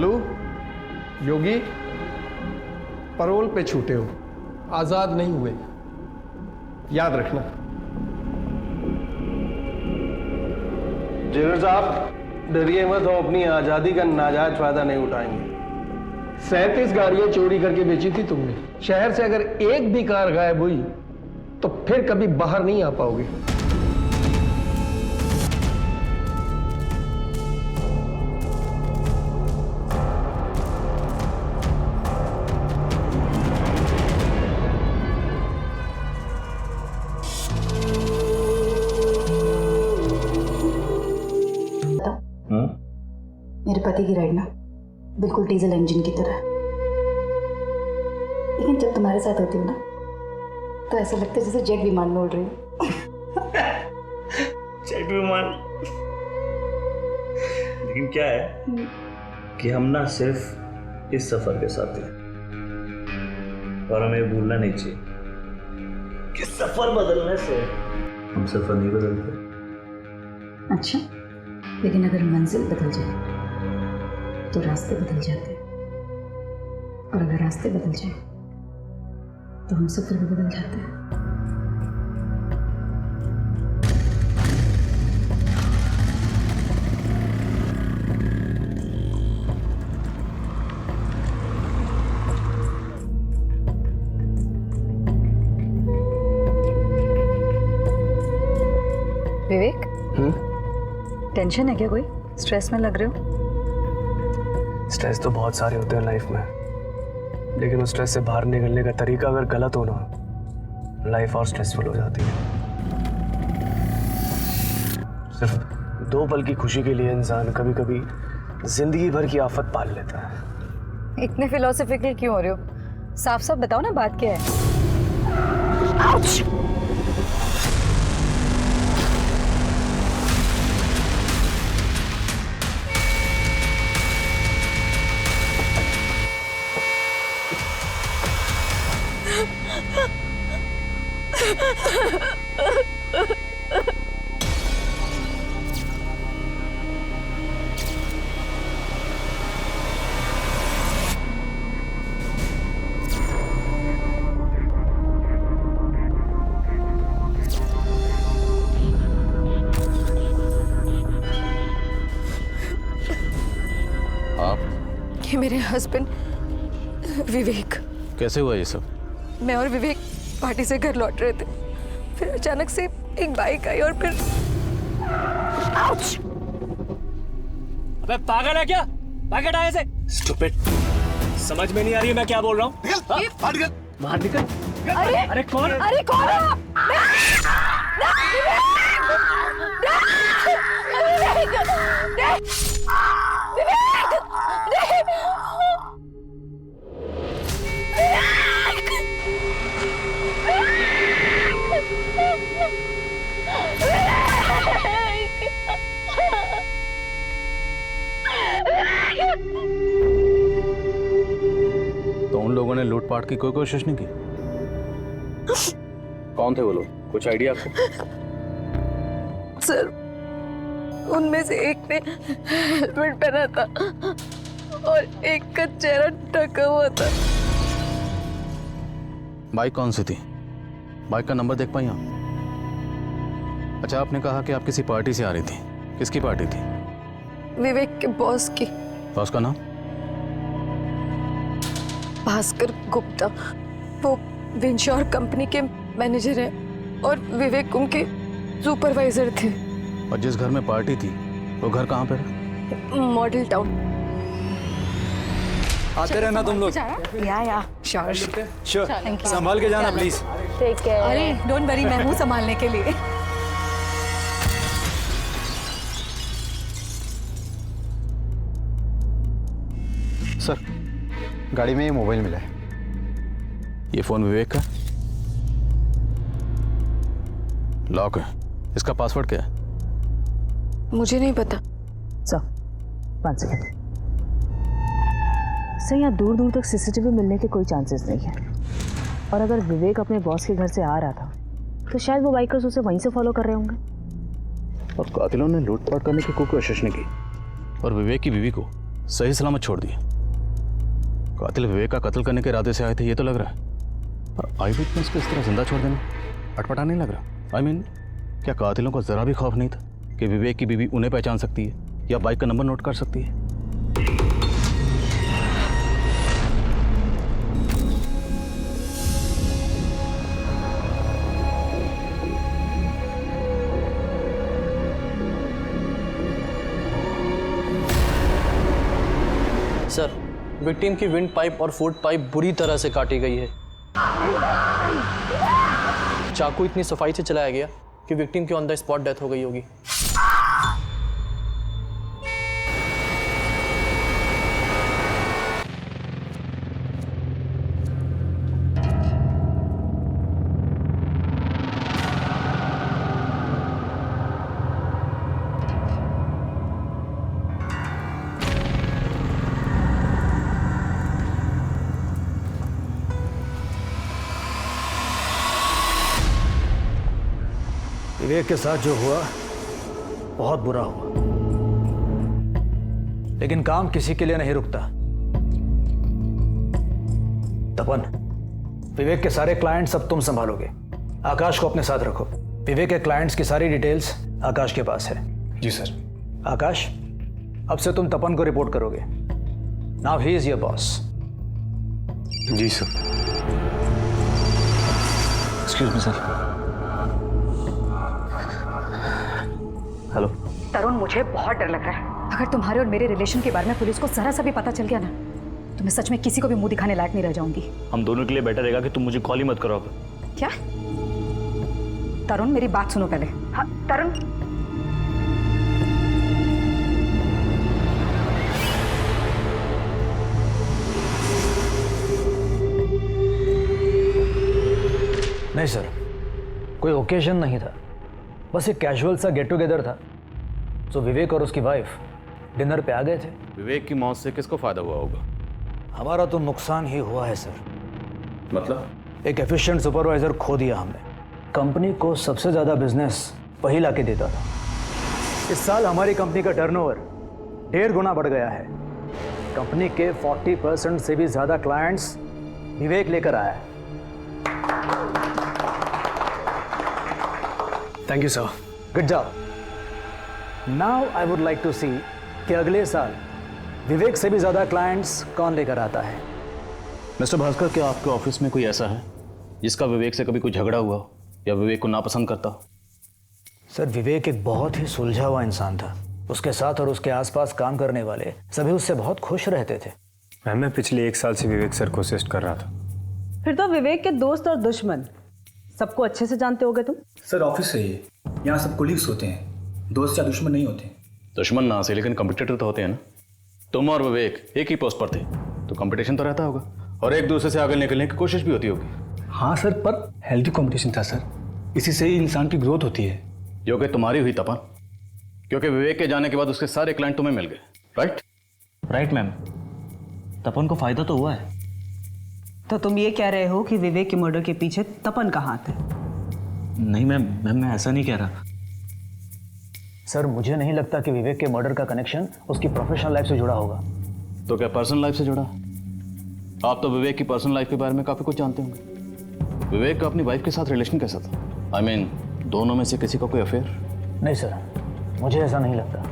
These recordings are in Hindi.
हेलो योगी, पैरोल पे छूटे हो, आजाद नहीं हुए, याद रखना। जेलर साहब डरिए मत, हम अपनी आजादी का नाजायज फायदा नहीं उठाएंगे। 37 गाड़ियां चोरी करके बेची थी तुमने। शहर से अगर एक भी कार गायब हुई तो फिर कभी बाहर नहीं आ पाओगे। मेरे पति की राइड ना बिल्कुल डीजल इंजन की तरह है, लेकिन जब तुम्हारे साथ होती हूँ ना तो ऐसा लगता है जैसे जेट विमान में उड़ रही हूँ। जेट विमान। लेकिन क्या है कि हम ना सिर्फ इस सफर के साथ हैं और हमें भूलना नहीं चाहिए कि सफर बदलने से हम सफर नहीं बदलते। अच्छा, लेकिन अगर मंजिल बदल जाए तो रास्ते बदल जाते हैं, और अगर रास्ते बदल जाए तो हम सफर भी बदल जाते हैं। विवेक, टेंशन है क्या? कोई स्ट्रेस में लग रहे हो? स्ट्रेस तो बहुत सारे होते हैं लाइफ में, लेकिन उस स्ट्रेस से बाहर निकलने का तरीका अगर गलत हो ना, लाइफ और स्ट्रेसफुल हो जाती है। सिर्फ 2 पल की खुशी के लिए इंसान कभी कभी जिंदगी भर की आफत पाल लेता है। इतने फिलोसॉफिकल क्यों हो रहे हो? साफ साफ बताओ ना, बात क्या है? आउच! ये मेरे हस्बैंड विवेक। कैसे हुआ ये सब? मैं और विवेक पार्टी से घर लौट रहे थे, फिर अचानक से एक बाइक आई और फिर आउच! अबे पागल है क्या? बाइक हटा ऐसे। स्टूपिड, समझ में नहीं आ रही है मैं क्या बोल रहा हूँ? बाहर निकल। अरे कौन? अरे कौन है आप? तो उन लोगों ने लूटपाट की कोई कोशिश नहीं की? कौन थे वो लोग? कुछ आइडिया आपको? सर, उनमें से एक ने हेलमेट पहना था और एक का चेहरा ढका हुआ था। बाइक कौन सी थी? बाइक का नंबर देख पाई आप? अच्छा, आपने कहा कि आप किसी पार्टी से आ रही थी। किसकी पार्टी थी? विवेक के बॉस की। बॉस का नाम? भास्कर गुप्ता। वो विंश्योर कंपनी के मैनेजर हैं और विवेक उनके सुपरवाइजर थे। और जिस घर में पार्टी थी वो घर कहाँ पे है? Model town. आते रहना तुम लोग। या श्योर। श्योर, संभाल के जाना प्लीज। अरे डोंट वरी, मैं हूँ संभालने के लिए। सर, गाड़ी में ये मोबाइल मिला है। ये फोन विवेक का लॉक है। इसका पासवर्ड क्या है? मुझे नहीं पता। Sir, 1 second. सर, यहाँ दूर दूर तक सीसीटीवी मिलने के कोई चांसेस नहीं है, और अगर विवेक अपने बॉस के घर से आ रहा था तो शायद वो बाइकर्स उसे वहीं से फॉलो कर रहे होंगे। और कातिलों ने लूटपाट करने की कोई कोशिश नहीं की और विवेक की बीवी को सही सलामत छोड़ दिए। कातिल विवेक का कत्ल करने के इरादे से आए थे ये तो लग रहा है, पर आई विटनेस को इस तरह जिंदा छोड़ देना अटपटा नहीं लग रहा। आई मीन, क्या कातिलों को जरा भी खौफ नहीं था कि विवेक की बीवी उन्हें पहचान सकती है या बाइक का नंबर नोट कर सकती है? सर, विक्टिम की विंड पाइप और फूड पाइप बुरी तरह से काटी गई है। चाकू इतनी सफाई से चलाया गया कि विक्टिम की ऑन द स्पॉट डेथ हो गई होगी। विवेक के साथ जो हुआ बहुत बुरा हुआ, लेकिन काम किसी के लिए नहीं रुकता। तपन, विवेक के सारे क्लाइंट्स अब तुम संभालोगे। आकाश को अपने साथ रखो। विवेक के क्लाइंट्स की सारी डिटेल्स आकाश के पास है। जी सर। आकाश, अब से तुम तपन को रिपोर्ट करोगे। Now he is your boss. जी sir. Excuse me sir. Hello Tarun, मुझे बहुत डर लग रहा है। अगर तुम्हारे और मेरे रिलेशन के बारे में पुलिस को जरा सा भी पता चल गया ना, तो मैं सच में किसी को भी मुंह दिखाने लायक नहीं रह जाऊंगी। हम दोनों के लिए बेटर रहेगा कि तुम मुझे कॉल ही मत करो अब। क्या? तरुण, मेरी बात सुनो पहले। हाँ तरुण, नहीं सर, कोई ओकेजन नहीं था, बस एक कैजुअल सा गेट टुगेदर था। तो विवेक और उसकी वाइफ डिनर पे आ गए थे। विवेक की मौत से किसको फायदा हुआ होगा? हमारा तो नुकसान ही हुआ है सर। मतलब? एक एफिशिएंट सुपरवाइजर खो दिया हमने। कंपनी को सबसे ज़्यादा बिजनेस वही लाके देता था। इस साल हमारी कंपनी का टर्नओवर 1.5 गुना बढ़ गया है। कंपनी के 40% से भी ज़्यादा क्लाइंट्स विवेक लेकर आया है। Thank you sir. Good job. Now I would like to see कि अगले साल विवेक से भी ज़्यादा क्लाइंट्स कौन लेकर आता है। मिस्टर भास्कर, क्या आपके ऑफिस में कोई ऐसा है जिसका विवेक से कभी कोई झगड़ा हुआ हो या विवेक को नापसंद करता हो? सर, विवेक एक बहुत ही सुलझा हुआ इंसान था। उसके साथ और उसके आसपास काम करने वाले सभी उससे बहुत खुश रहते थे। मैम, मैं पिछले 1 साल से विवेक सर को असिस्ट कर रहा था। फिर तो विवेक के दोस्त और दुश्मन सबको अच्छे से जानते होगे तुम। सर, ऑफिस है ये, यहाँ सब कोलीग्स होते हैं, दोस्त या दुश्मन नहीं होते। दुश्मन ना से, लेकिन कंपटीटर तो होते हैं ना। तुम और विवेक एक ही पोस्ट पर थे तो कंपटीशन तो रहता होगा और एक दूसरे से आगे निकलने की कोशिश भी होती होगी। हाँ सर, पर हेल्दी कंपटीशन था सर, इसी से ही इंसान की ग्रोथ होती है। जो कि तुम्हारी हुई तपन, क्योंकि विवेक के जाने के बाद उसके सारे क्लाइंट तुम्हें मिल गए। राइट? राइट मैम, तपन को फायदा तो हुआ है। तो तुम ये कह रहे हो कि विवेक के मर्डर के पीछे तपन का हाथ है? नहीं मैम, मैं ऐसा नहीं कह रहा। सर, मुझे नहीं लगता कि विवेक के मर्डर का कनेक्शन उसकी प्रोफेशनल लाइफ से जुड़ा होगा। तो क्या पर्सनल लाइफ से जुड़ा? आप तो विवेक की पर्सनल लाइफ के बारे में काफी कुछ जानते होंगे। विवेक का अपनी वाइफ के साथ रिलेशन कैसा था? आई मीन, दोनों में से किसी का कोई अफेयर? नहीं सर, मुझे ऐसा नहीं लगता।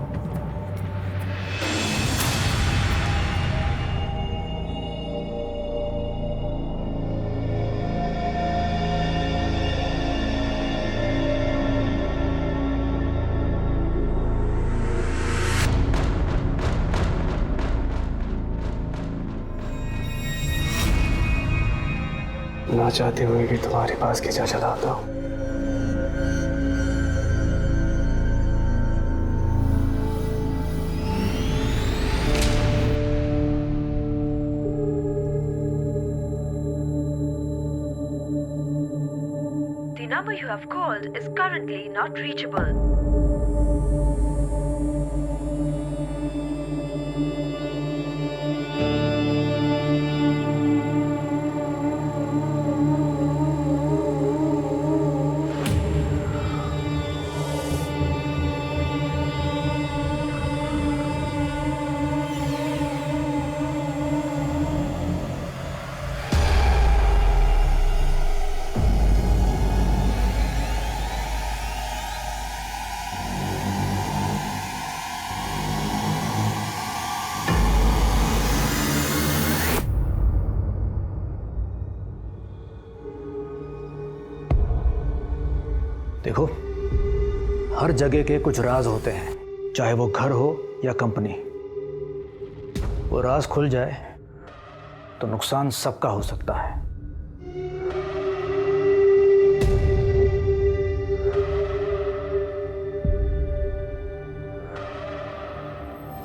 ना चाहते हुए भी तुम्हारे पास खींचा चला आता हूँ। The number you have called is currently not reachable. देखो, हर जगह के कुछ राज होते हैं, चाहे वो घर हो या कंपनी। वो राज खुल जाए तो नुकसान सबका हो सकता है।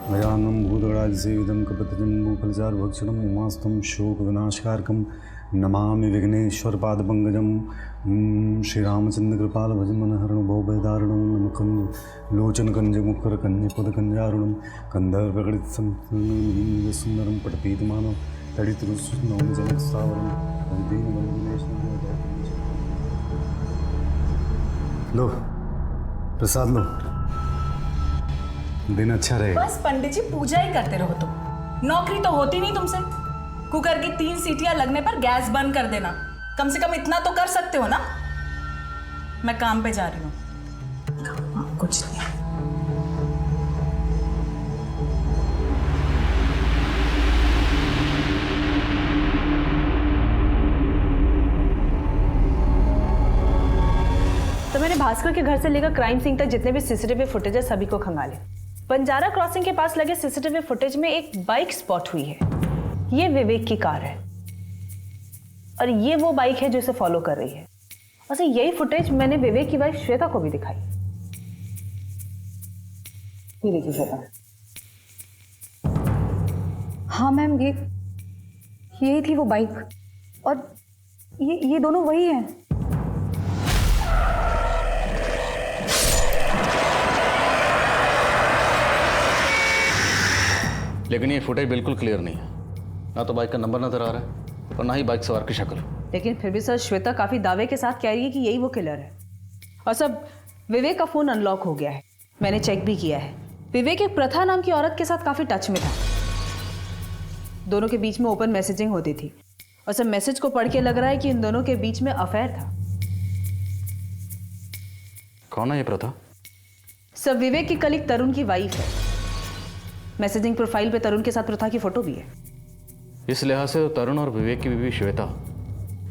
भयानं भूतगणादिसेवितं कपतिजम्बूफलचार भक्षणम् उमास्तं शोक विनाशकारकं नमामि विघ्नेश्वर पादपङ्कजं। श्रीरामचंद्र कृपाल भजमनहरणं भवभयदारुणं नमकं लोचनकंज मुखरकंज पदकंजारुणं कंधर्वगणितं सुंदरं पटपीतमानं तडितरुष्णं जनकसावरं लो प्रसाद लो, दिन अच्छा रहेगा। बस पंडित जी पूजा ही करते रहो तुम। नौकरी तो होती नहीं तुमसे। कुकर की 3 सीटियां लगने पर गैस बंद कर देना, कम से कम इतना तो कर सकते हो ना। मैं काम पे जा रही हूँ। कुछ नहीं। तो मैंने भास्कर के घर से लेकर क्राइम सीन तक जितने भी सीसीटीवी फुटेज है सभी को खंगाले। बंजारा क्रॉसिंग के पास लगे सीसीटीवी फुटेज में एक बाइक स्पॉट हुई है। ये विवेक की कार है और ये वो बाइक है जो इसे फॉलो कर रही है। वैसे यही फुटेज मैंने विवेक की वाइफ श्वेता को भी दिखाई। ये देखिए श्वेता। हाँ मैम, यही थी वो बाइक और ये दोनों वही हैं। लेकिन ये फुटेज बिल्कुल क्लियर नहीं है, ना तो बाइक का नंबर नजर आ रहा है और ना ही बाइक सवार की शक्ल। लेकिन फिर भी सर श्वेता काफी दावे के साथ कह रही है कि यही वो किलर है। और सब विवेक का फोन अनलॉक हो गया है, मैंने चेक भी किया है। विवेक एक प्रथा नाम की औरत के साथ काफी टच में था। दोनों के बीच में ओपन मैसेजिंग होती थी और सब मैसेज को पढ़ के लग रहा है कि इन दोनों के बीच में अफेयर था। कौन है ये प्रथा? सब विवेक की कलीग तरुण की वाइफ है। मैसेजिंग प्रोफाइल पे तरुण के साथ प्रथा की फोटो भी है। इस लिहाज से तो तरुण और विवेक की बीवी श्वेता,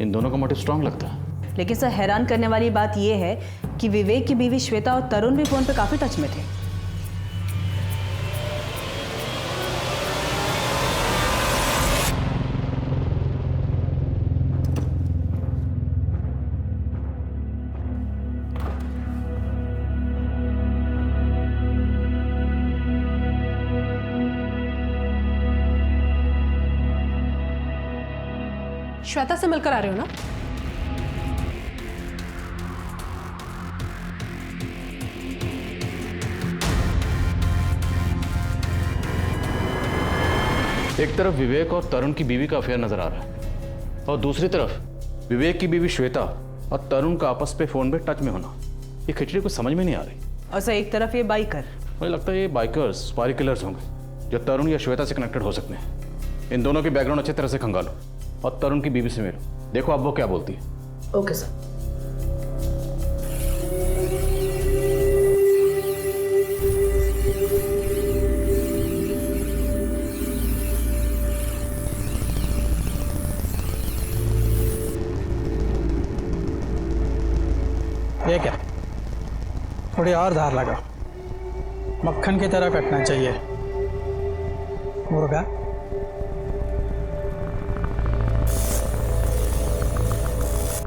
इन दोनों का मोटिव स्ट्रांग लगता है। लेकिन सर हैरान करने वाली बात यह है कि विवेक की बीवी श्वेता और तरुण भी फोन पे काफी टच में थे। श्वेता से मिलकर आ रहे हो ना? एक तरफ विवेक और तरुण की बीवी का अफेयर नजर आ रहा है और दूसरी तरफ विवेक की बीवी श्वेता और तरुण का आपस पे फोन पे टच में होना। ये खिचड़ी कुछ समझ में नहीं आ रही। और सर एक तरफ ये बाइकर। मुझे लगता है ये बाइकर्स स्पाई किलर्स होंगे जो तरुण या श्वेता से कनेक्टेड हो सकते हैं। इन दोनों की बैकग्राउंड अच्छी तरह से खंगालो और तरुण की बीवी से मिलो, देखो अब वो क्या बोलती है। Okay sir. ये क्या, थोड़ी और धार लगा, मक्खन की तरह कटना चाहिए मुर्गा।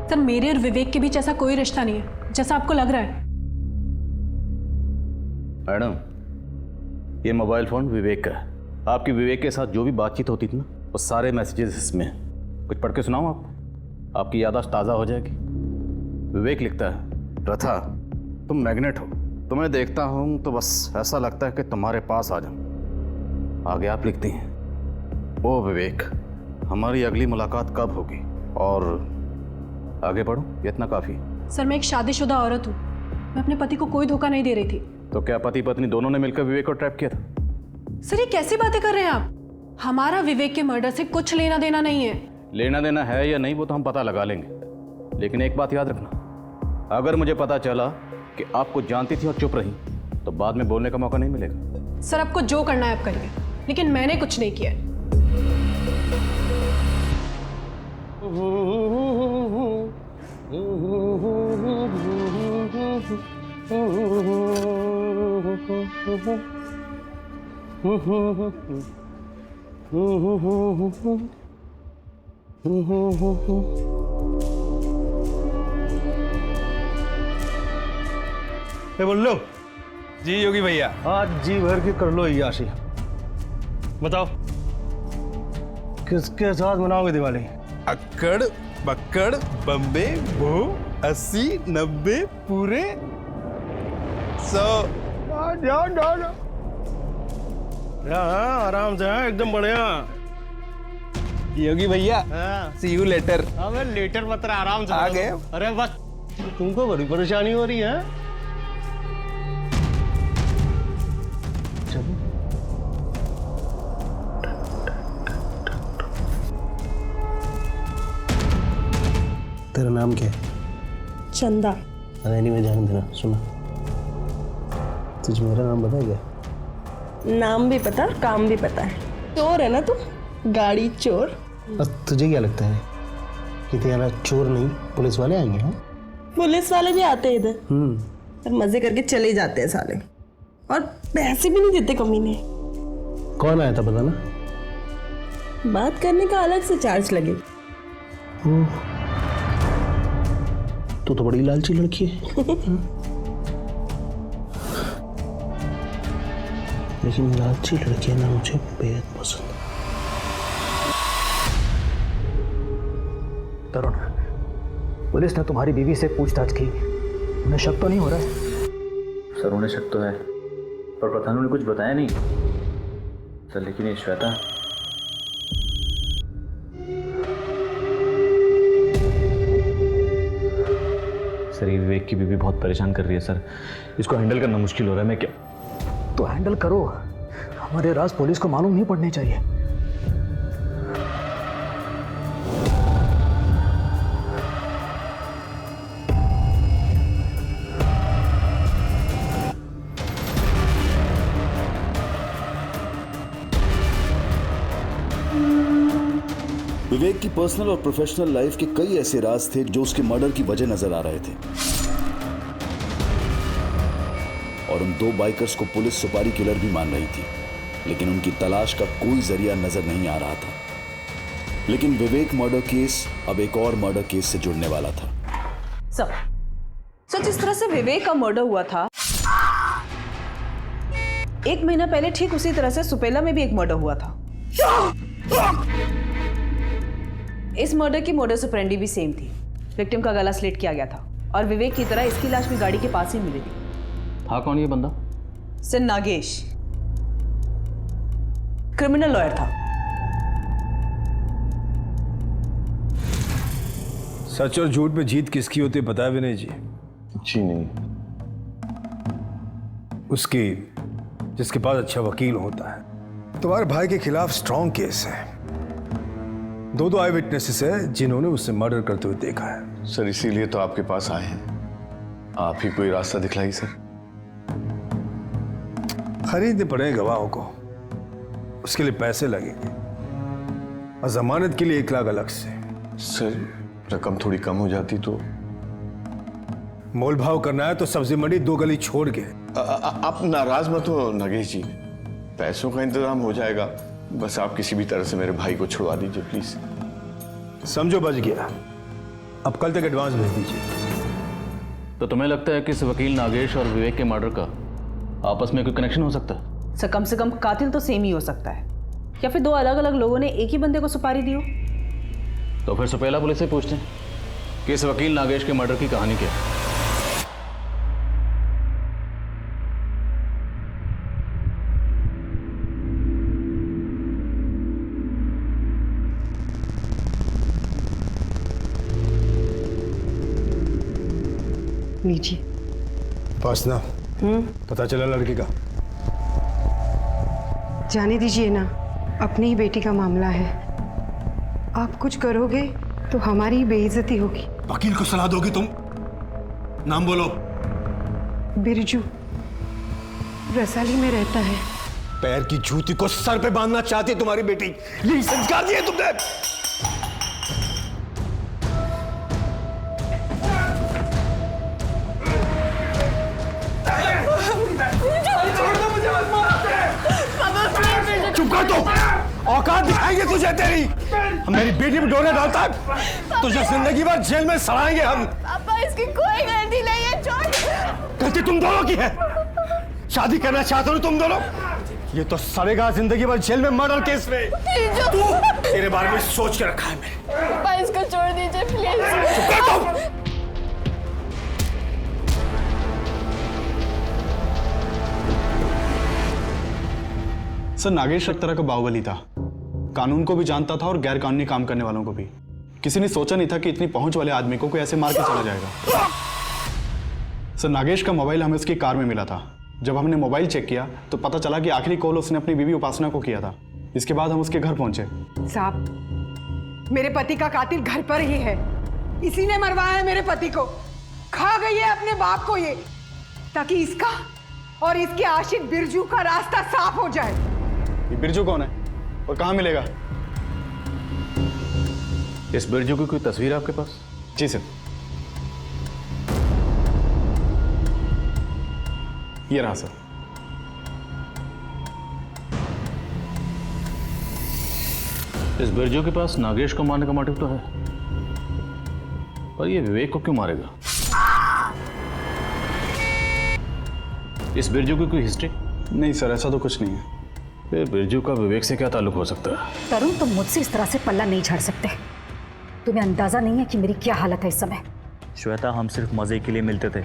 सर मेरे और विवेक के बीच ऐसा कोई रिश्ता नहीं है जैसा आपको लग रहा है। मैडम, ये मोबाइल फोन विवेक का है। आपकी विवेक के साथ जो भी बातचीत होती थी ना, वो सारे मैसेजेस इसमें हैं। कुछ पढ़ के सुनाऊं आपको, आपकी याददाश्त ताज़ा हो जाएगी। विवेक लिखता है, प्रथा तुम मैग्नेट हो, तुम्हें देखता हूं तो बस ऐसा लगता है कि तुम्हारे पास आ जाऊं। आगे आप लिखती हैं, ओ विवेक हमारी अगली मुलाकात कब होगी? और आगे बढ़ो, ये इतना काफ़ी। सर मैं एक शादीशुदा औरत हूँ, मैं अपने पति को कोई धोखा नहीं दे रही थी। तो क्या पति पत्नी दोनों ने मिलकर विवेक को ट्रैप किया था? सर ये कैसी बातें कर रहे हैं आप? हमारा विवेक के मर्डर से कुछ लेना देना नहीं है। लेना देना है या नहीं वो तो हम पता लगा लेंगे, लेकिन एक बात याद रखना, अगर मुझे पता चला कि आपको जानती थी और चुप रही तो बाद में बोलने का मौका नहीं मिलेगा। सर आपको जो करना है आप करिए, लेकिन मैंने कुछ नहीं किया। बोल लो जी योगी भैया, आज जी भर के कर लो याशी। बताओ किसके साथ मनाओगे दिवाली? अक्कड़ बक्कड़ बम्बे बो 80 90 पूरे 100। जाओ आराम से, एकदम बढ़िया। योगी भैया सी यू लेटर। अबे लेटर पत्र आराम से आ गए। अरे बस तुमको बड़ी परेशानी हो रही है। तेरा नाम क्या है? चंदा। अरे नहीं, मैं जान देना। सुना, तुझे मेरा नाम पता है क्या? नाम भी पता, काम भी पता है। चोर है ना तू, गाड़ी चोर। अब तुझे क्या लगता है कि तेरा चोर नहीं पुलिस वाले आएंगे? हाँ, पुलिस वाले भी आते हैं इधर और मजे करके चले जाते हैं साले, और पैसे भी नहीं देते कमीने। कौन आया था पता ना? बात करने का अलग से चार्ज लगे। तू तो बड़ी लालची लड़की है। लेकिन लालची लड़कियां ना मुझे बेहद पसंद। तरुण, पुलिस ने तुम्हारी बीवी से पूछताछ की, उन्हें शक तो नहीं हो रहा है? सर उन्हें शक तो है, पर प्रधान ने कुछ बताया नहीं सर। लेकिन ये श्वेता, सर ये विवेक की बीवी बहुत परेशान कर रही है सर, इसको हैंडल करना मुश्किल हो रहा है। मैं क्या? तो हैंडल करो, हमारे राज पुलिस को मालूम नहीं पड़ने चाहिए। विवेक की पर्सनल और प्रोफेशनल लाइफ के कई ऐसे राज थे जो उसके मर्डर की वजह नजर आ रहे थे, और उन दो बाइकर्स को पुलिस सुपारी किलर भी मान रही थी, लेकिन उनकी तलाश का कोई जरिया नजर नहीं आ रहा था। लेकिन विवेक मर्डर केस अब एक और मर्डर केस से जुड़ने वाला था। सर जिस तरह से विवेक का मर्डर हुआ था 1 महीना पहले, ठीक उसी तरह से सुपेला में भी एक मर्डर हुआ था। इस मर्डर की मोडस ऑपरेंडी भी सेम थी। विक्टिम का गला स्लिट किया गया था और विवेक की तरह इसकी लाश भी गाड़ी के पास ही मिली थी। था कौन ये बंदा? सर नागेश, क्रिमिनल लॉयर था। सच और झूठ में जीत किसकी होती है पता है विनय जी? जी नहीं। उसकी जिसके पास अच्छा वकील होता है। तुम्हारे भाई के खिलाफ स्ट्रॉन्ग केस है। दो आई विटनेसेस है जिन्होंने उसे मर्डर करते हुए देखा है। सर इसीलिए तो आपके पास आए हैं। आप ही कोई रास्ता दिखलाइए सर। खरीदने पड़ेंगे गवाहों को, उसके लिए पैसे लगेंगे और जमानत के लिए 1 लाख अलग से। सर रकम थोड़ी कम हो जाती तो। मोल भाव करना है तो सब्जी मंडी 2 गली छोड़ के। आप नाराज मत हो नागेश जी, पैसों का इंतजाम हो जाएगा। बस आप किसी भी तरह से मेरे भाई को छुड़वा दीजिए प्लीज। समझो बच गया, अब कल तक एडवांस भेज दीजिए। तो तुम्हें लगता है कि इस वकील नागेश और विवेक के मर्डर का आपस में कोई कनेक्शन हो सकता है? सर कम से कम कातिल तो सेम ही हो सकता है, या फिर 2 अलग अलग लोगों ने एक ही बंदे को सुपारी दी हो। तो फिर सुपेला पुलिस से पूछते हैं कि इस वकील नागेश के मर्डर की कहानी क्या है। लीजिए। उपासना, पता चला लड़के का? जाने दीजिए ना, अपनी ही बेटी का मामला है। आप कुछ करोगे तो हमारी ही बेइज्जती होगी। वकील को सलाह दोगी तुम? नाम बोलो। बिरजू, रसाली में रहता है। पैर की जूती को सर पे बांधना चाहती है तुम्हारी बेटी, यही संस्कार दिए तुमने। छोड़ दो मुझे। औकात दिखाएंगे तुझे तेरी। मेरी बेटी पे डोरे डालता है, तुझे जिंदगी भर जेल में सड़ाएंगे हम। पापा इसकी कोई गलती नहीं है, छोड़। गलती तुम दोनों की है। शादी करना चाहते हो तुम दोनों? ये तो सड़ेगा जिंदगी भर जेल में मर्डर केस में। तेरे बारे में सोच के रखा है मैंने। पापा इसको छोड़ दीजिए प्लीज। चुप कर तुम। सर नागेश एक तरह का बाहुबली था, कानून को भी जानता था और गैर कानूनी काम करने वालों को भी। किसी ने सोचा नहीं था कि इतनी पहुंच वाले आदमी को कोई ऐसे मार के चला जाएगा। सर नागेश का मोबाइल हमें उसकी कार में मिला था। जब हमने मोबाइल चेक किया तो पता चला कि आखिरी कॉल उसने अपनी बीवी उपासना को किया था। इसके बाद हम उसके घर पहुंचे। साहब, मेरे पति का कातिल घर पर ही है। इसी ने मरवाया है मेरे पति को। खा गई है अपने बाप को ये, ताकि इसका और इसके आशिक बिरजू का रास्ता साफ हो जाए। ये बिरजू कौन है और कहां मिलेगा? इस बिरजू की कोई तस्वीर है आपके पास? जी सर, ये रहा सर। इस बिरजू के पास नागेश को मारने का मोटिव तो है, पर ये विवेक को क्यों मारेगा? इस बिरजू की कोई हिस्ट्री? नहीं सर, ऐसा तो कुछ नहीं है। फिर बिरजू का विवेक से क्या ताल्लुक हो सकता है? तरुण, तुम मुझसे इस तरह से पल्ला नहीं झाड़ सकते। तुम्हें अंदाजा नहीं है कि मेरी क्या हालत है इस समय। श्वेता, हम सिर्फ मजे के लिए मिलते थे।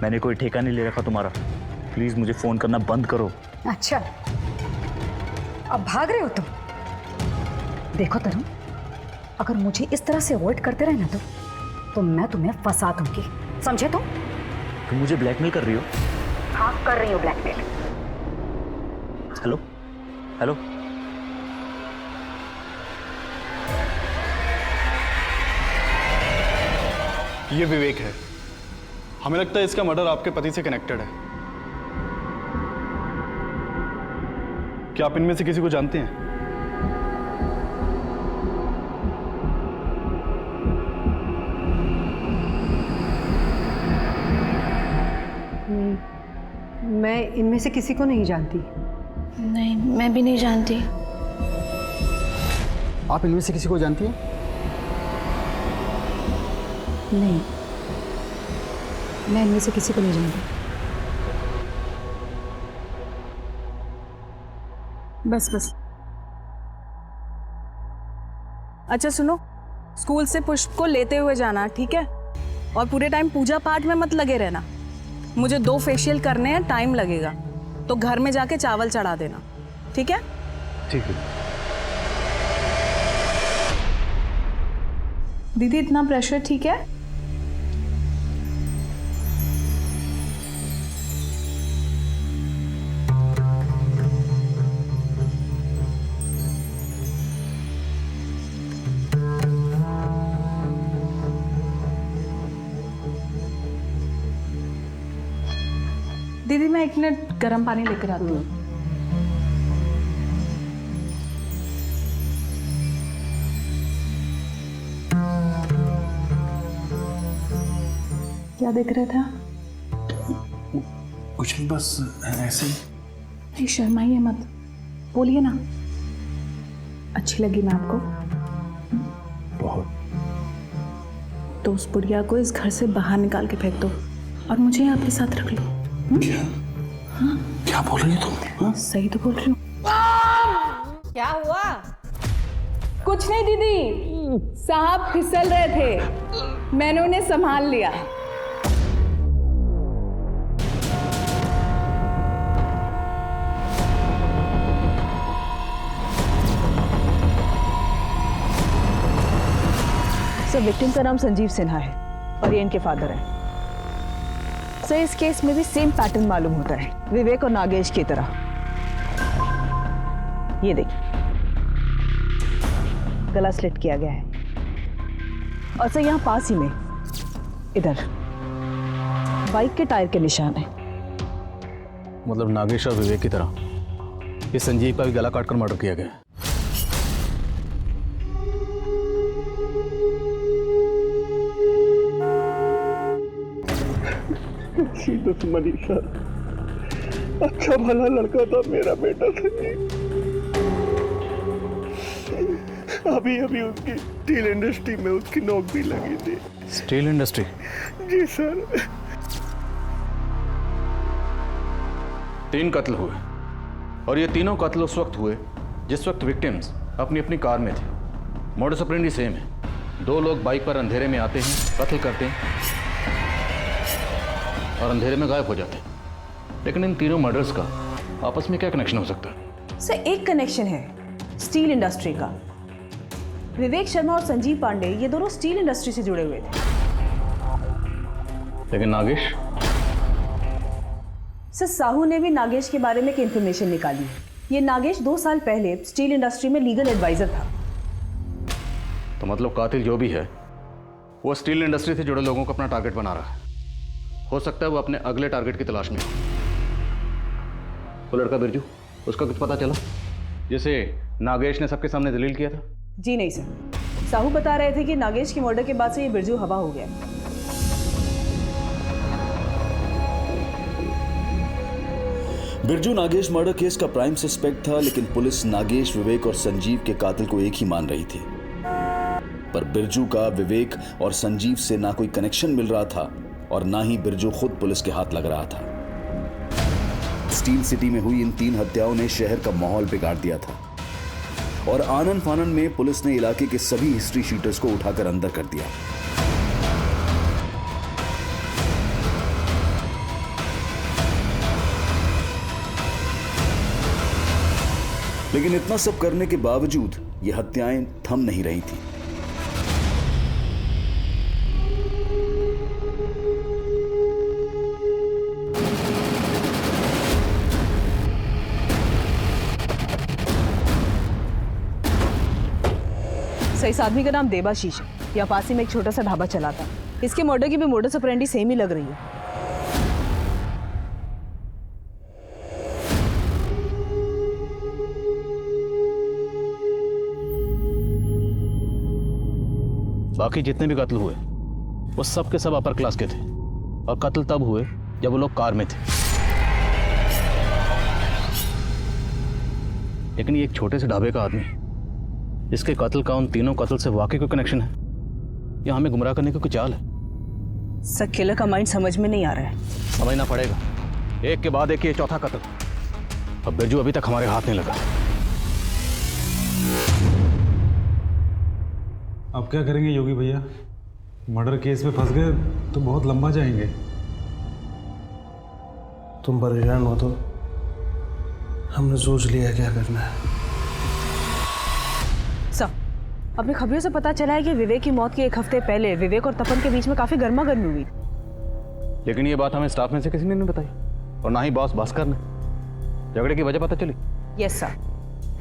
मैंने कोई ठेका नहीं ले रखा तुम्हारा। प्लीज मुझे फोन करना बंद करो। अच्छा, अब भाग रहे हो तुम? देखो तरुण, अगर मुझे इस तरह से अवॉइड करते रहे ना तो मैं तुम्हें फंसा दूंगी, समझे? तुम मुझे ब्लैकमेल कर रही हो? हाँ, कर रही हो ब्लैकमेल। हेलो हेलो, ये विवेक है। हमें लगता है इसका मर्डर आपके पति से कनेक्टेड है। क्या आप इनमें से किसी को जानते हैं? मैं इनमें से किसी को नहीं जानती। नहीं, मैं भी नहीं जानती। आप इनमें से किसी को जानती हैं? नहीं, मैं इनमें से किसी को नहीं जानती। बस बस। अच्छा सुनो, स्कूल से पुष्प को लेते हुए जाना, ठीक है? और पूरे टाइम पूजा पाठ में मत लगे रहना। मुझे 2 फेशियल करने हैं, टाइम लगेगा, तो घर में जाके चावल चढ़ा देना, ठीक है? ठीक है। दीदी, इतना प्रेशर ठीक है? दीदी, मैं 1 मिनट गर्म पानी लेकर आती हूँ। क्या देख रहा था? कुछ नहीं, बस ऐसे ही। नहीं, शर्माइए मत, बोलिए ना। अच्छी लगी मैं आपको? बहुत। तो उस बुढ़िया को इस घर से बाहर निकाल के फेंक दो और मुझे आपके साथ रख लो। क्या? हाँ? क्या बोल रही हो तुम? हाँ? सही तो बोल रही हूँ। क्या हुआ? कुछ नहीं दीदी, साहब फिसल रहे थे, मैंने उन्हें संभाल लिया। सर, विक्टिम का नाम संजीव सिन्हा है और ये इनके फादर हैं। सर, इस केस में भी सेम पैटर्न मालूम होता है, विवेक और नागेश की तरह। ये देखिए, गला स्लिट किया गया है और सर यहाँ पास ही में इधर बाइक के टायर के निशान है। मतलब नागेश और विवेक की तरह इस संजीव का भी गला काटकर मर्डर किया गया है। मनीषा, अच्छा भला लड़का था मेरा बेटा संजीव। अभी अभी उसकी स्टील इंडस्ट्री में उसकी नौकरी लगी थी। Steel industry? जी सर। 3 कत्ल हुए और ये तीनों कत्ल उस वक्त हुए जिस वक्त विक्टिम्स अपनी अपनी कार में थे। मोडस ऑपरेंडी सेम है। 2 लोग बाइक पर अंधेरे में आते हैं, कत्ल करते हैं और अंधेरे में गायब हो जाते हैं। लेकिन इन तीनों मर्डर्स का आपस में क्या कनेक्शन हो सकता है? सर एक कनेक्शन है, स्टील इंडस्ट्री का। विवेक शर्मा और संजीव पांडे ये दोनों स्टील इंडस्ट्री से जुड़े हुए थे। लेकिन नागेश? सर साहू ने भी नागेश के बारे में एक इंफॉर्मेशन निकाली। ये नागेश 2 साल पहले स्टील इंडस्ट्री में लीगल एडवाइजर था। तो मतलब कातिल जो भी है वो स्टील इंडस्ट्री से जुड़े लोगों को अपना टारगेट बना रहा है। हो सकता है वो अपने अगले टारगेट की तलाश में हो। वो लड़का बिरजू, उसका कुछ पता चला जिसे नागेश ने सबके सामने दलील किया था? जी नहीं सर, साहू बता रहे थे कि नागेश के मर्डर के बाद से ये बिरजू हवा हो गया। बिरजू नागेश मर्डर केस का प्राइम सस्पेक्ट था, लेकिन पुलिस नागेश, विवेक और संजीव के कातिल को एक ही मान रही थी। पर बिरजू का विवेक और संजीव से ना कोई कनेक्शन मिल रहा था और ना ही बिरजू खुद पुलिस के हाथ लग रहा था। स्टील सिटी में हुई इन 3 हत्याओं ने शहर का माहौल बिगाड़ दिया था और आनन फानन में पुलिस ने इलाके के सभी हिस्ट्री शीटर्स को उठाकर अंदर कर दिया। लेकिन इतना सब करने के बावजूद ये हत्याएं थम नहीं रही थी। सर इस आदमी का नाम देबाशीष है। यहाँ पास ही में एक छोटा सा ढाबा चलाता। इसके मर्डर की भी मोडस ऑपरेंडी सेम ही लग रही है। बाकी जितने भी कत्ल हुए वो सब के सब अपर क्लास के थे और कत्ल तब हुए जब वो लोग कार में थे। लेकिन ये एक छोटे से ढाबे का आदमी, इसके कत्ल का उन तीनों कत्ल से वाकई कोई कनेक्शन है या हमें गुमराह करने की कोई चाल है? सर किलर का माइंड समझ में नहीं आ रहा है। समझना पड़ेगा। एक के बाद एक ये चौथा कत्ल। अब बिरजू अभी तक हमारे हाथ नहीं लगा। अब क्या करेंगे योगी भैया? मर्डर केस में फंस गए तो बहुत लंबा जाएंगे। तुम परेशान हो तो हमने सोच लिया क्या करना है। सर अपनी खबरों से पता चला है कि विवेक की मौत के 1 हफ्ते पहले विवेक और तपन के बीच में काफी गर्मा गर्मी हुई। लेकिन ये बात हमें स्टाफ में से किसी ने नहीं बताई और ना ही बॉस भास्कर ने। झगड़े की वजह पता चली? यस सर,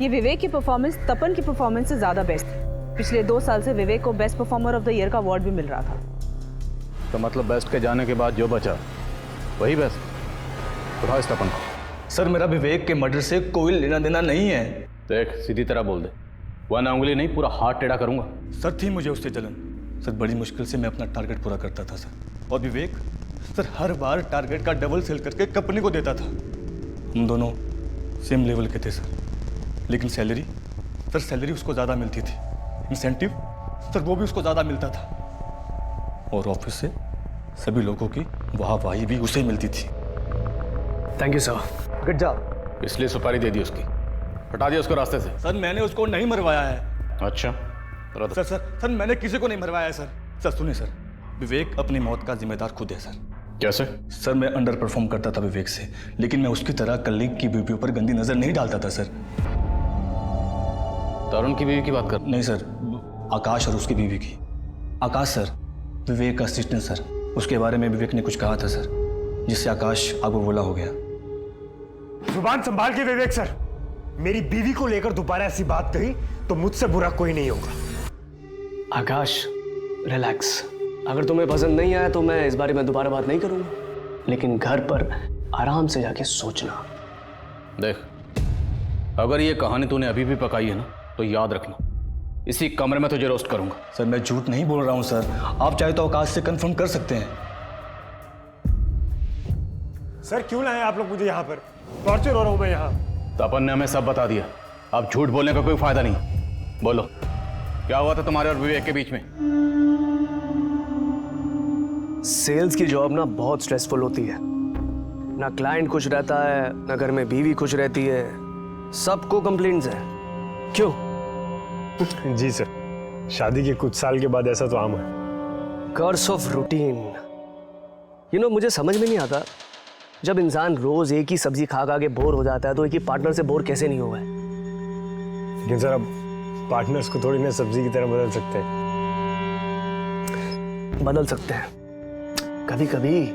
ये विवेक की परफॉर्मेंस तपन की परफॉर्मेंस से ज्यादा बेस्ट थी। पिछले 2 साल से विवेक को best performer of the year का अवार्ड भी मिल रहा था। तो मतलब बेस्ट के जाने के बाद जो बचा वही बेस्ट? उठाओ इस तपन को। सर मेरा विवेक के मर्डर से कोई लेना देना नहीं है। देख सीधी तरह बोल दे, वरना उंगली नहीं पूरा हाथ टेढ़ा करूंगा। सर थी मुझे उससे जलन। सर बड़ी मुश्किल से मैं अपना टारगेट पूरा करता था सर। और विवेक सर हर बार टारगेट का डबल सेल करके कंपनी को देता था। हम दोनों सेम लेवल के थे सर, लेकिन सैलरी उसको ज़्यादा मिलती थी। इंसेंटिव सर वो भी उसको ज़्यादा मिलता था और ऑफिस से सभी लोगों की वाहवाही भी उसे मिलती थी। Thank you sir, good job. इसलिए सुपारी दे दी उसकी, हटा दिया उसको रास्ते से। सर मैंने उसको नहीं मरवाया है। अच्छा सर मैंने किसी को नहीं मरवाया है सर सुनिए सर, विवेक अपनी मौत का जिम्मेदार खुद है सर। कैसे? सर मैं अंडर परफॉर्म करता था विवेक से, लेकिन मैं उसकी तरह कलीग की बीवियों पर गंदी नजर नहीं डालता था सर। तरुण की बीवी की बात कर? नहीं सर, आकाश और उसकी बीवी की। आकाश सर विवेक का असिस्टेंट सर, उसके बारे में विवेक ने कुछ कहा था सर जिससे आकाश आगो बोला हो गया। जुबान संभाल के विवेक सर, मेरी बीवी को लेकर दोबारा ऐसी बात कही तो मुझसे बुरा कोई नहीं होगा। आकाश रिलैक्स, अगर तुम्हें पसंद नहीं आया तो मैं इस बारे में दोबारा बात नहीं करूंगा, लेकिन घर पर आराम से जाके सोचना। देख अगर ये कहानी तूने अभी भी पकाई है ना तो याद रखना, इसी कमरे में तुझे रोस्ट करूंगा। सर मैं झूठ नहीं बोल रहा हूं सर, आप चाहे तो आकाश से कंफर्म कर सकते हैं। सर क्यों लाए आप लोग मुझे यहाँ पर? टॉर्चर हो रहा हूं मैं यहाँ। तपन ने हमें सब बता दिया, अब झूठ बोलने का कोई फायदा नहीं। बोलो क्या हुआ था तुम्हारे और विवेक के बीच में? सेल्स की जॉब ना बहुत स्ट्रेसफुल होती है। ना क्लाइंट खुश रहता है, ना घर में बीवी खुश रहती है, सबको कंप्लेंट्स है। क्यों? जी सर, शादी के कुछ साल के बाद ऐसा तो आम है। Curse of routine. मुझे समझ में नहीं आता, जब इंसान रोज एक ही सब्जी खा खा के बोर हो जाता है तो एक ही पार्टनर से बोर कैसे नहीं हुआ है? लेकिन सर अब पार्टनर्स को थोड़ी ना सब्जी की तरह बदल सकते हैं। बदल सकते हैं, कभी कभी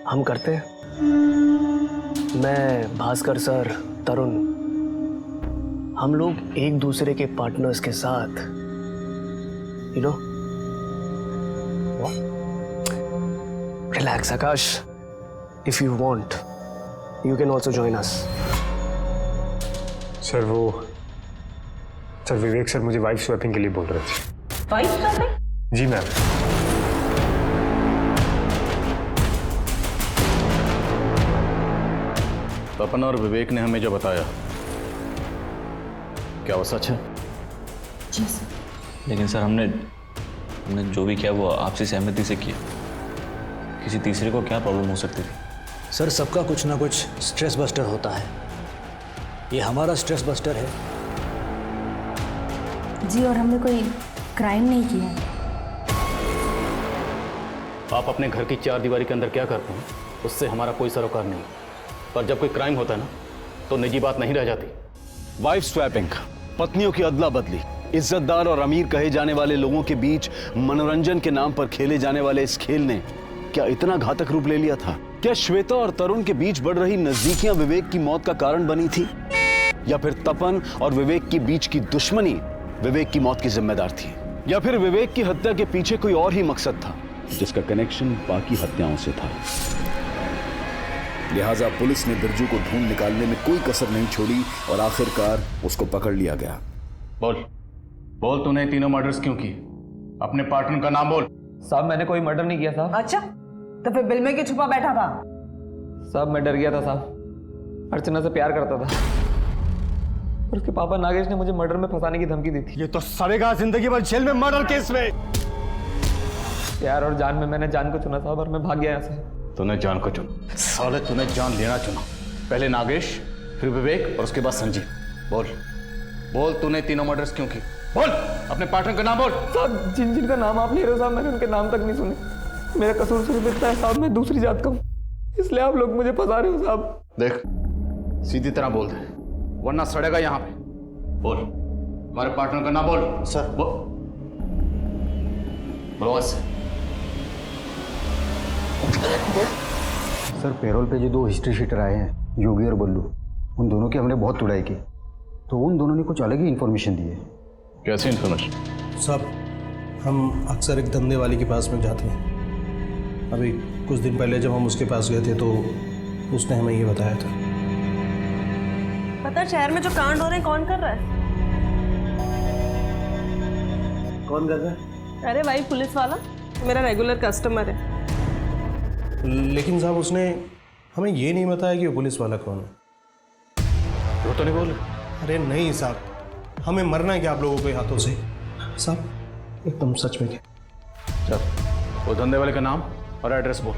हम करते हैं। मैं, भास्कर सर, तरुण, हम लोग एक दूसरे के पार्टनर्स के साथ relax. Akash, if you want you can also join us. Sir Vivek sir मुझे वाइफ स्वैपिंग के लिए बोल रहे थे। Wife swapping? जी मैम। तपन और विवेक ने हमें जो बताया, क्या वो सच है? जी सर। लेकिन सर हमने जो भी किया वो आपसी सहमति से किया। किसी तीसरे को क्या प्रॉब्लम हो सकती थी? सर सबका कुछ ना कुछ स्ट्रेस बस्टर होता है, ये हमारा स्ट्रेस बस्टर है। जी, और हमने कोई क्राइम नहीं किया। आप अपने घर की चार दीवारी के अंदर क्या करते हैं उससे हमारा कोई सरोकार नहीं, पर जब कोई क्राइम होता है ना तो निजी बात नहीं रह जाती। वाइफ स्वैपिंग, पत्नियों की अदला बदली, इज्जतदार और अमीर कहे जाने वाले लोगों के बीच मनोरंजन के नाम पर खेले जाने वाले इस खेल ने क्या इतना घातक रूप ले लिया था? क्या श्वेता और तरुण के बीच बढ़ रही नजदीकियां विवेक की मौत का कारण बनी थी, या फिर तपन और विवेक के बीच की दुश्मनी विवेक की मौत की जिम्मेदार थी, या फिर विवेक की हत्या के पीछे कोई और ही मकसद था जिसका कनेक्शन बाकी हत्याओं से था? लिहाजा पुलिस ने बिरजू को ढूंढ निकालने में कोई कसर नहीं छोड़ी और आखिरकार उसको पकड़ लिया गया। बोल तूने तीनों मर्डर्स क्यों की? अपने पार्टनर का नाम बोल। साहब मैंने कोई मर्डर नहीं किया साहब। अच्छा, तो फिर बिल में क्यों छुपा बैठा था? साहब मैं डर गया था साहब, अर्चना से प्यार करता था और उसके पापा नागेश ने मुझे मर्डर में फंसाने की धमकी दी थी। ये तो सड़ेगा जिंदगी भर जेल में मर्डर केस में। प्यार और जान में मैंने जान को चुना साहब और मैं भाग गया यहाँ से। तूने जान को चुना? साले तूने जान लेना चुना। पहले नागेश, फिर विवेक और उसके बाद संजीव। बोल तूने तीनों मर्डर्स क्यों की? बोल अपने पार्टनर का नाम बोल। साहब जिनका नाम आप ले रहे हो साहब, मैंने उनके नाम तक नहीं सुने। मेरा कसूर सिर्फ इतना है साहब, मैं दूसरी जात का हूँ, इसलिए आप लोग मुझे फंसा रहे हो साहब। देख सीधी तरह बोल दे वरना सड़ेगा यहाँ पे। बोल हमारे पार्टनर का नाम बोल। सर बोलो। सर पेरोल पे जो 2 हिस्ट्री शीटर आए हैं, योगी और बल्लू, उन दोनों की हमने बहुत तुड़ाई की तो उन दोनों ने कुछ अलग ही इन्फॉर्मेशन दी है। कैसी इन्फॉर्मेशन? साहब हम अक्सर एक धंधे वाले के पास में जाते हैं। अभी कुछ दिन पहले जब हम उसके पास गए थे तो उसने हमें ये बताया था। पता शहर में जो कांड हो रहे हैं कौन कर रहा है? कौन कर रहा है? अरे भाई पुलिस वाला, मेरा रेगुलर कस्टमर है। लेकिन साहब उसने हमें ये नहीं बताया कि वो पुलिस वाला कौन है। वो तो नहीं बोले। अरे नहीं साहब, हमें मरना है क्या आप लोगों के हाथों से? साहब एकदम सच में क्या? चल वो धंधे वाले का नाम और एड्रेस बोल।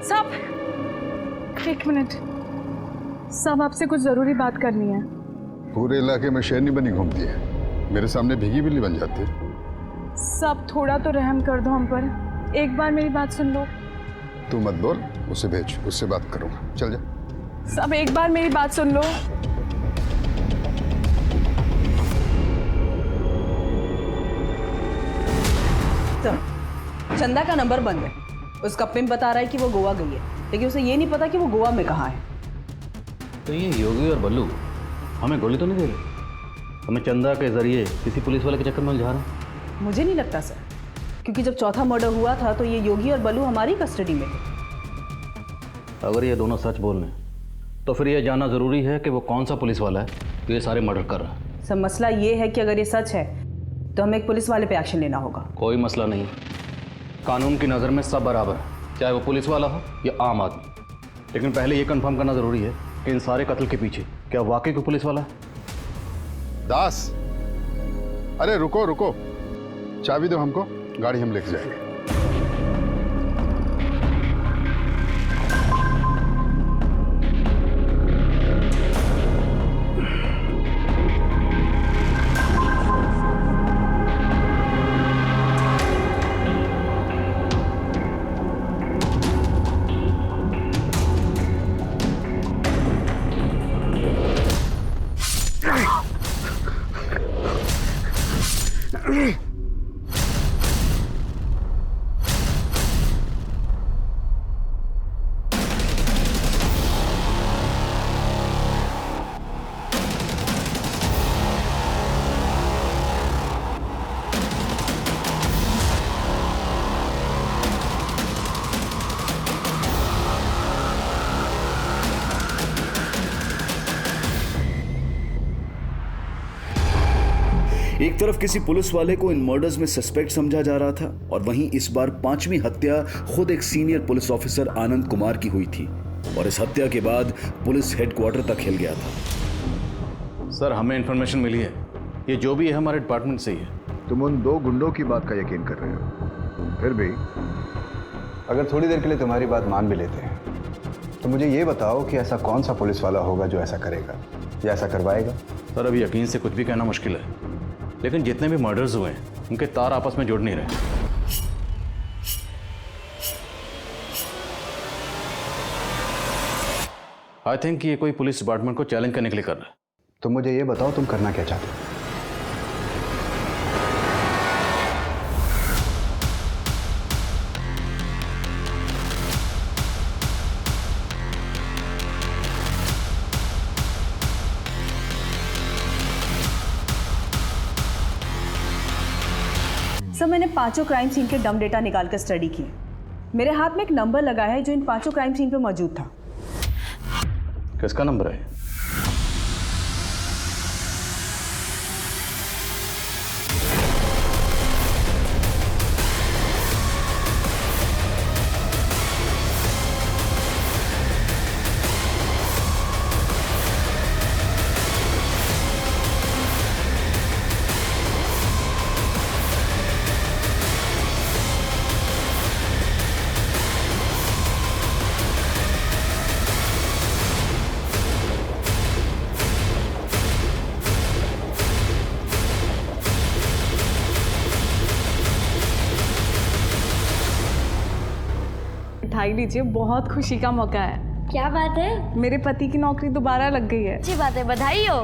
साहब एक मिनट साहब, आपसे कुछ जरूरी बात करनी है। पूरे इलाके में शेरनी बनी घूमती है, मेरे सामने भीगी बिल्ली बन जाती है। सब थोड़ा तो रहम कर दो हम पर, एक बार मेरी बात सुन लो। तू मत बोल, उसे भेज, उससे बात करूंगा। चल जा। सब एक बार मेरी बात सुन लो। चंदा का नंबर बंद है, उसका पिंप बता रहा है कि वो गोवा गई है, लेकिन उसे ये नहीं पता कि वो गोवा में कहाँ है। तो ये योगी और बल्लू हमें गोली तो नहीं दे रहे? हमें चंदा के जरिए किसी पुलिस वाले के चक्कर में उलझा रहे हैं? मुझे नहीं लगता सर, क्योंकि जब चौथा मर्डर हुआ था तो ये योगी और बल्लू हमारी कस्टडी में थे। अगर ये दोनों सच बोल रहे हैं तो फिर ये जानना जरूरी है कि वो कौन सा पुलिस वाला है जो ये सारे मर्डर कर रहा है। सर मसला ये है कि अगर ये सच है तो हमें एक पुलिस वाले पे एक्शन लेना होगा। कोई मसला नहीं, कानून की नज़र में सब बराबर है। चाहे वो पुलिस वाला हो या आम आदमी। लेकिन पहले ये कंफर्म करना जरूरी है कि इन सारे कत्ल के पीछे क्या वाकई कोई पुलिस वाला है। दास, अरे रुको रुको, चाबी दो हमको, गाड़ी हम लेके जाएंगे। एक तरफ किसी पुलिस वाले को इन मर्डर्स में सस्पेक्ट समझा जा रहा था और वहीं इस बार 5वीं हत्या खुद एक senior police officer Anand Kumar की हुई थी और इस हत्या के बाद पुलिस हेडक्वार्टर तक हिल गया था। सर, हमें इंफॉर्मेशन मिली है, ये जो भी है हमारे डिपार्टमेंट से ही है। तुम उन 2 गुंडों की बात का यकीन कर रहे हो, फिर भी अगर थोड़ी देर के लिए तुम्हारी बात मान भी लेते हैं तो मुझे ये बताओ कि ऐसा कौन सा पुलिस वाला होगा जो ऐसा करेगा या ऐसा करवाएगा। सर, अभी यकीन से कुछ भी कहना मुश्किल है, लेकिन जितने भी मर्डर्स हुए हैं उनके तार आपस में जुड़ नहीं रहे। आई थिंक ये कोई पुलिस डिपार्टमेंट को चैलेंज करने के लिए कर रहा है। तो मुझे ये बताओ तुम करना क्या चाहते हो। सर, मैंने 5 क्राइम सीन के डम डेटा निकाल कर स्टडी की। मेरे हाथ में एक नंबर लगा है जो इन 5 क्राइम सीन पे मौजूद था। किसका नंबर है? मिठाई लीजिए, बहुत खुशी का मौका है। क्या बात है? मेरे पति की नौकरी दोबारा लग गई है। अच्छी बात है, बधाई हो।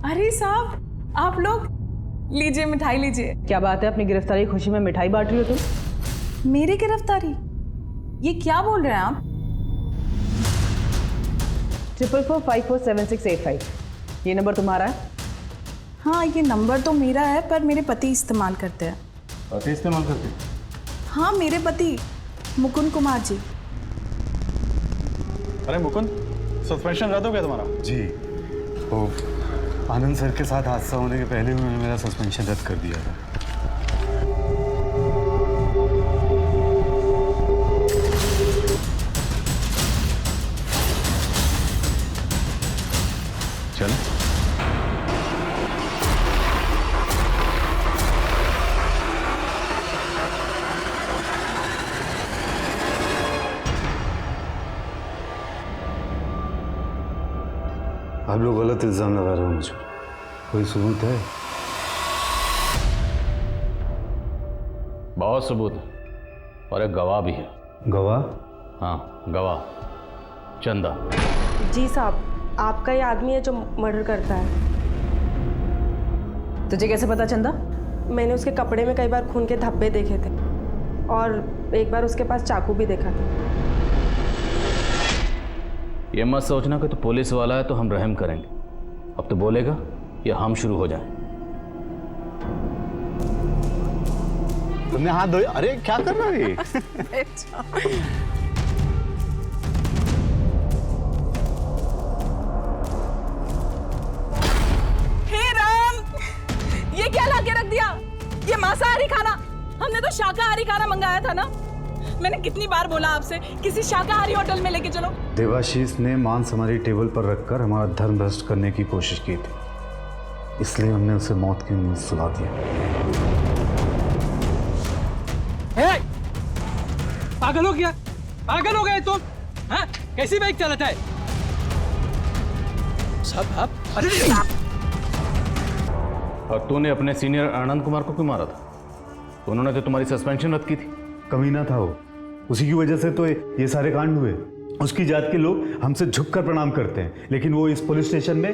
अरे साहब, आप लोग लीजिए, मिठाई लीजिए। क्या बात है, अपनी गिरफ्तारी की खुशी में मिठाई बांट रही हो तुम? मेरी गिरफ्तारी? ये क्या बोल रहे हैं आप? 44454768 ये नंबर तुम्हारा है? हाँ, ये नंबर तो मेरा है, पर मेरे पति इस्तेमाल करते हैं। पति इस्तेमाल करते? हाँ, मेरे पति मुकुंद कुमार जी। अरे मुकुंद, सस्पेंशन रद्द हो गया तुम्हारा? जी, वो आनंद सर के साथ हादसा होने के पहले उन्होंने मेरा सस्पेंशन रद्द कर दिया था। चलो। आप लोग गलत इल्जाम लगा रहे हो मुझे। कोई सबूत है? बहुत सबूत है और एक गवाह भी है। गवाह? हाँ, गवाह चंदा। जी साहब, आपका ये आदमी है जो मर्डर करता है। तुझे कैसे पता चंदा? मैंने उसके कपड़े में कई बार खून के धब्बे देखे थे और एक बार उसके पास चाकू भी देखा था। ये मत सोचना कि तो पुलिस वाला है तो हम रहम करेंगे। अब तो बोलेगा या हम शुरू हो जाएं। तुमने हाथ धोए? अरे क्या कर रहा है? हे राम, ये क्या लाके रख दिया? ये मांसाहारी खाना? हमने तो शाकाहारी खाना मंगाया था ना। मैंने कितनी बार बोला आपसे किसी शाकाहारी होटल में लेके चलो। देवाशीष ने मांस हमारी टेबल पर रखकर हमारा धर्म भ्रष्ट करने की कोशिश की थी, इसलिए हमने उसे मौत की नींद सुला दिया। पागल हो गया? पागल हो गए तुम? हाँ? कैसी बाइक चलाता है? सब आप अरे और तूने अपने सीनियर आनंद कुमार को क्यों मारा था? उन्होंने तो तुम्हारी सस्पेंशन रद्द की थी। कमीना था वो, उसी की वजह से तो ये सारे कांड हुए। उसकी जात के लोग हमसे झुककर प्रणाम करते हैं, लेकिन वो इस पुलिस स्टेशन में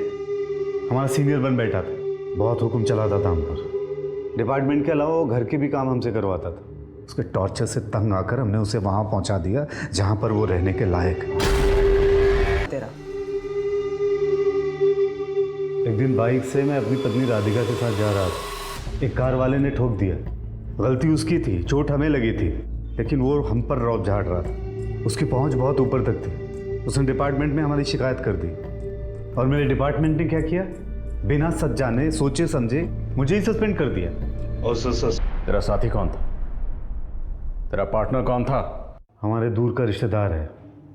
हमारा सीनियर बन बैठा था, बहुत हुक्म चलाता था हम पर। डिपार्टमेंट के अलावा वो घर के भी काम हमसे करवाता था। उसके टॉर्चर से तंग आकर हमने उसे वहां पहुंचा दिया जहां पर वो रहने के लायक है। तेरा एक दिन बाइक से मैं अपनी पत्नी राधिका के साथ जा रहा था, एक कार वाले ने ठोक दिया। गलती उसकी थी, चोट हमें लगी थी, लेकिन वो हम पर रौब झाड़ रहा था। उसकी पहुंच बहुत ऊपर तक थी। उसने डिपार्टमेंट में हमारी शिकायत कर दी और मेरे डिपार्टमेंट ने क्या किया, बिना सच जाने सोचे समझे मुझे ही सस्पेंड कर दिया। और तेरा साथी कौन था? तेरा पार्टनर कौन था? हमारे दूर का रिश्तेदार है,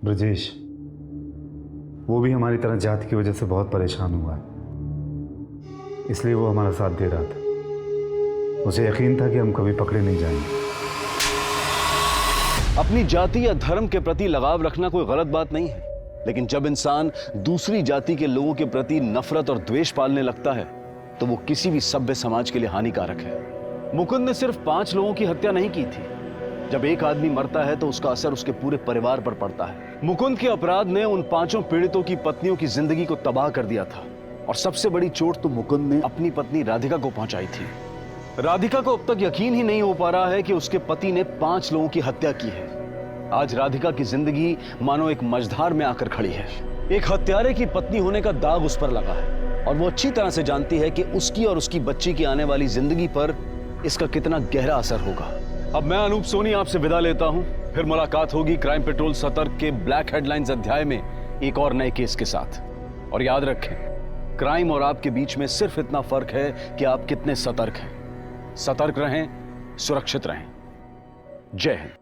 ब्रजेश। वो भी हमारी तरह जात की वजह से बहुत परेशान हुआ है, इसलिए वो हमारा साथ दे रहा था। उसे यकीन था कि हम कभी पकड़े नहीं जाएंगे। अपनी जाति या धर्म के प्रति लगाव रखना कोई गलत बात नहीं है, लेकिन जब इंसान दूसरी जाति के लोगों के प्रति नफरत और द्वेष पालने लगता है तो वो किसी भी सभ्य समाज के लिए हानिकारक है। मुकुंद ने सिर्फ 5 लोगों की हत्या नहीं की थी। जब एक आदमी मरता है तो उसका असर उसके पूरे परिवार पर पड़ता है। मुकुंद के अपराध ने उन 5 पीड़ितों की पत्नियों की जिंदगी को तबाह कर दिया था, और सबसे बड़ी चोट तो मुकुंद ने अपनी पत्नी राधिका को पहुंचाई थी। राधिका को अब तक यकीन ही नहीं हो पा रहा है कि उसके पति ने 5 लोगों की हत्या की है। आज राधिका की जिंदगी मानो एक मझधार में आकर खड़ी है। एक हत्यारे की पत्नी होने का दाग उस पर लगा है, और वो अच्छी तरह से जानती है कि उसकी और उसकी बच्ची की आने वाली जिंदगी पर इसका कितना गहरा असर होगा। अब मैं अनूप सोनी आपसे विदा लेता हूं। फिर मुलाकात होगी क्राइम पेट्रोल सतर्क के ब्लैक हेडलाइंस अध्याय में एक और नए केस के साथ। और याद रखें, क्राइम और आपके बीच में सिर्फ इतना फर्क है कि आप कितने सतर्क हैं। सतर्क रहें, सुरक्षित रहें। जय हिंद।